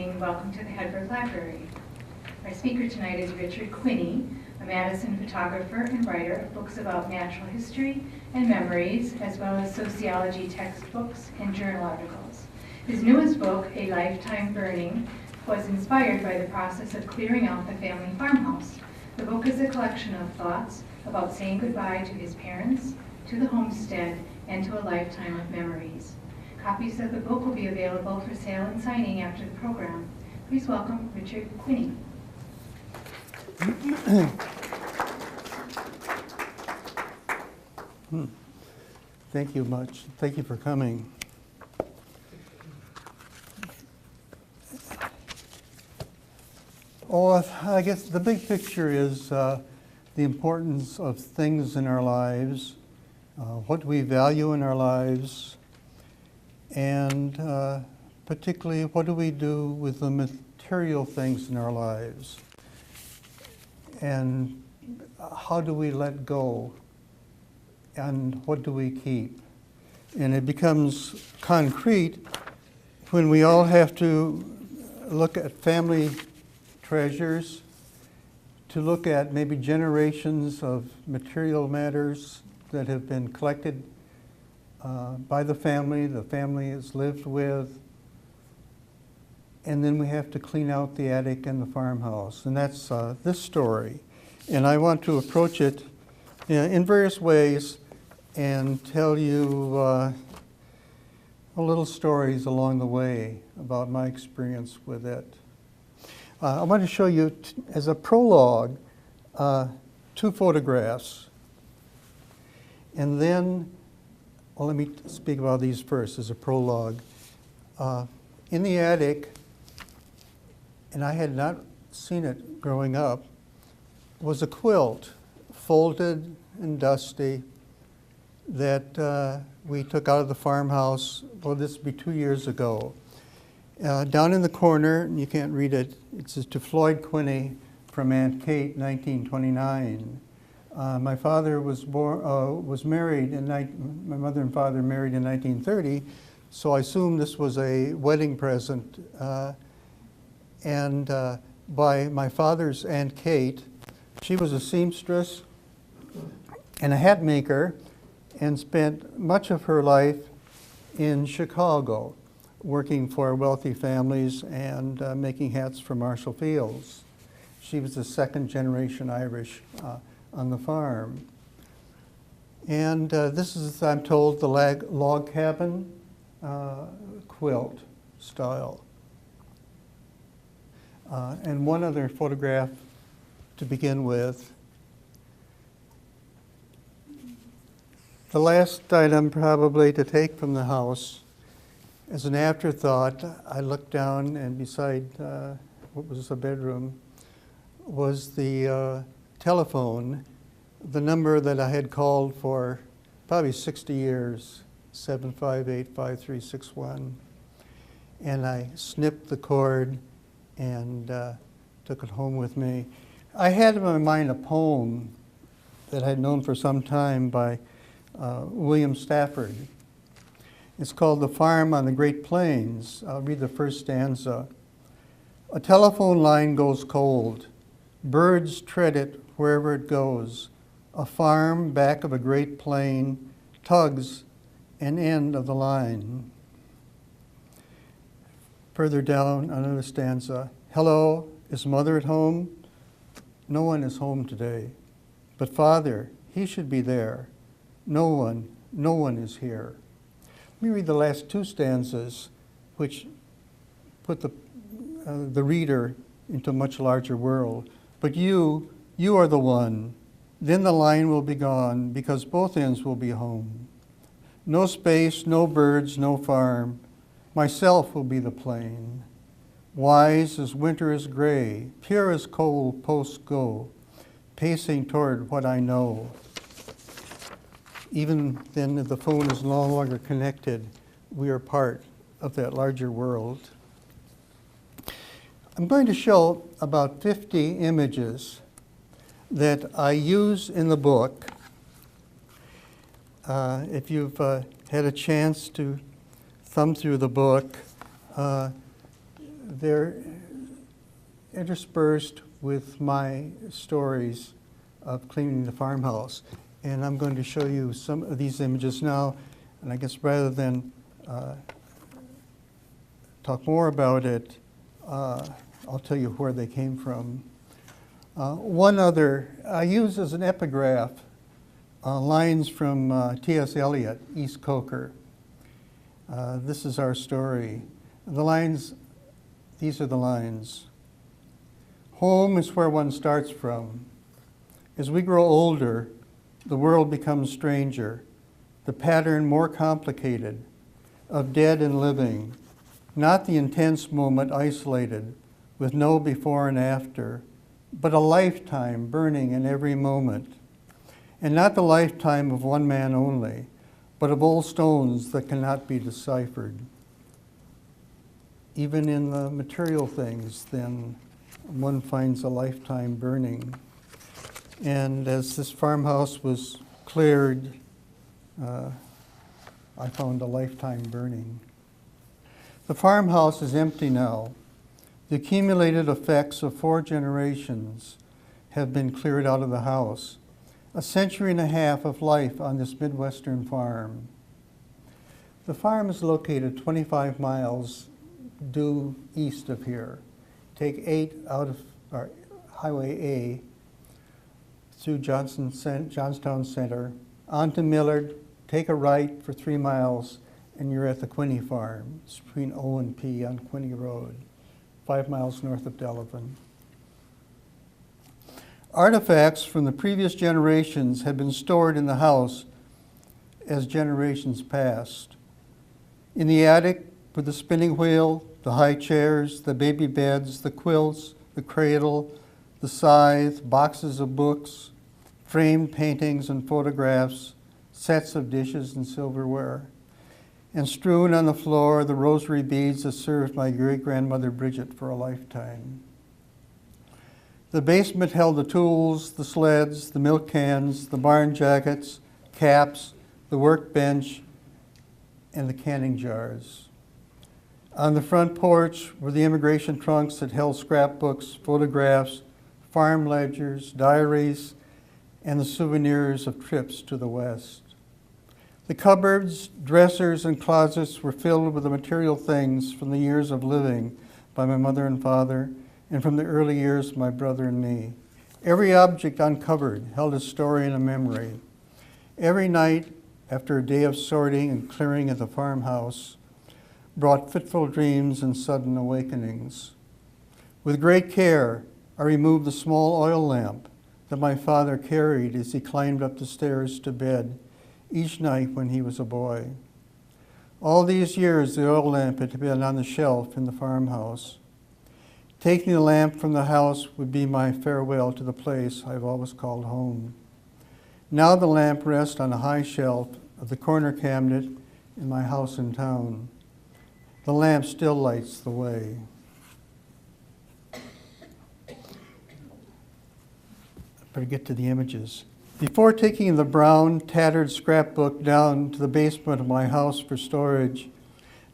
evening. Welcome to the Hedberg Library. Our speaker tonight is Richard Quinney, a Madison photographer and writer of books about natural history and memories, as well as sociology textbooks and journal articles. His newest book, A Lifetime Burning, was inspired by the process of clearing out the family farmhouse. The book is a collection of thoughts about saying goodbye to his parents, to the homestead, and to a lifetime of memories. Copies of the book will be available for sale and signing after the program. Please welcome Richard Quinney. Thank you much. Thank you for coming. Oh, I guess the big picture is the importance of things in our lives, what we value in our lives, and particularly what do we do with the material things in our lives, and how do we let go, and what do we keep. And it becomes concrete when we all have to look at family treasures, to look at maybe generations of material matters that have been collected by the family has lived with, and then we have to clean out the attic and the farmhouse. And that's this story. And I want to approach it in various ways and tell you little stories along the way about my experience with it. I want to show you, as a prologue, 2 photographs. And then, well, let me speak about these first as a prologue. In the attic, and I had not seen it growing up, was a quilt, folded and dusty, that we took out of the farmhouse. Well, this would be 2 years ago. Down in the corner, and you can't read it, it says, "To Floyd Quinny from Aunt Kate, 1929. My father was married my mother and father married in 1930, so I assume this was a wedding present. And by my father's Aunt Kate. She was a seamstress and a hat maker and spent much of her life in Chicago, working for wealthy families and making hats for Marshall Fields. She was the 2nd generation Irish on the farm. And this is, I'm told, the log cabin quilt style. And one other photograph to begin with. The last item probably to take from the house, as an afterthought, I looked down and beside what was a bedroom was the telephone, the number that I had called for probably 60 years, 758-5361. And I snipped the cord and took it home with me. I had in my mind a poem that I'd known for some time by William Stafford. It's called "The Farm on the Great Plains." I'll read the first stanza. "A telephone line goes cold. Birds tread it wherever it goes. A farm back of a great plain tugs an end of the line." Further down, another stanza. "Hello, is mother at home? No one is home today. But father, he should be there. No one is here." Let me read the last 2 stanzas, which put the reader into a much larger world. "But you are the one. Then the line will be gone, because both ends will be home. No space, no birds, no farm. Myself will be the plain. Wise as winter is gray, pure as cold posts go, pacing toward what I know." Even then, if the phone is no longer connected, we are part of that larger world. I'm going to show about 50 images that I use in the book. If you've had a chance to thumb through the book, they're interspersed with my stories of cleaning the farmhouse. And I'm going to show you some of these images now. And I guess rather than talk more about it, I'll tell you where they came from. One other, I use as an epigraph lines from T.S. Eliot, East Coker. This is our story. The lines, these are the lines. Home is where one starts from. As we grow older, the world becomes stranger, the pattern more complicated, of dead and living, not the intense moment isolated, with no before and after, but a lifetime burning in every moment. And not the lifetime of one man only, but of old stones that cannot be deciphered. Even in the material things, then, one finds a lifetime burning. And as this farmhouse was cleared, I found a lifetime burning. The farmhouse is empty now. The accumulated effects of 4 generations have been cleared out of the house. A century and a half of life on this Midwestern farm. The farm is located 25 miles due east of here. Take 8 out of Highway A through Johnstown Center, onto Millard, take a right for 3 miles, and you're at the Quinny farm. It's between O and P on Quinny Road, 5 miles north of Delavan. Artifacts from the previous generations had been stored in the house as generations passed. In the attic were the spinning wheel, the high chairs, the baby beds, the quilts, the cradle, the scythe, boxes of books, framed paintings and photographs, sets of dishes and silverware. And strewn on the floor, the rosary beads that served my great-grandmother Bridget for a lifetime. The basement held the tools, the sleds, the milk cans, the barn jackets, caps, the workbench, and the canning jars. On the front porch were the immigration trunks that held scrapbooks, photographs, farm ledgers, diaries, and the souvenirs of trips to the West. The cupboards, dressers, and closets were filled with the material things from the years of living by my mother and father, and from the early years of my brother and me. Every object uncovered held a story and a memory. Every night, after a day of sorting and clearing at the farmhouse, brought fitful dreams and sudden awakenings. With great care, I removed the small oil lamp that my father carried as he climbed up the stairs to bed each night when he was a boy. All these years, the oil lamp had been on the shelf in the farmhouse. Taking the lamp from the house would be my farewell to the place I've always called home. Now the lamp rests on a high shelf of the corner cabinet in my house in town. The lamp still lights the way. Better get to the images. Before taking the brown, tattered scrapbook down to the basement of my house for storage,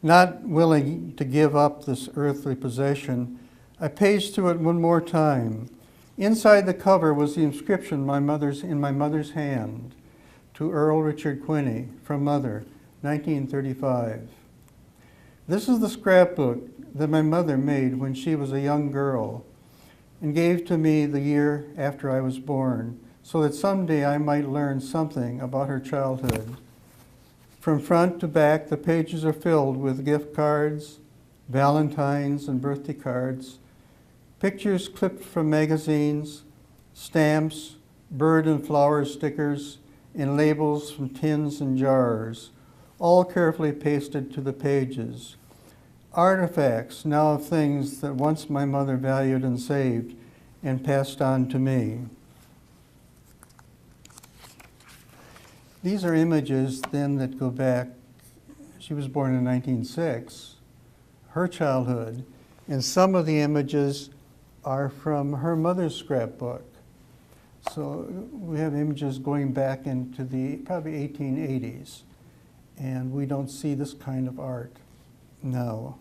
not willing to give up this earthly possession, I paged through it one more time. Inside the cover was the inscription in my mother's hand, to Earl Richard Quinney, from Mother, 1935. This is the scrapbook that my mother made when she was a young girl and gave to me the year after I was born, so that someday I might learn something about her childhood. From front to back, the pages are filled with gift cards, Valentines and birthday cards, pictures clipped from magazines, stamps, bird and flower stickers, and labels from tins and jars, all carefully pasted to the pages. Artifacts now of things that once my mother valued and saved and passed on to me. These are images then that go back, she was born in 1906, her childhood, and some of the images are from her mother's scrapbook. So we have images going back into the probably 1880s, and we don't see this kind of art now.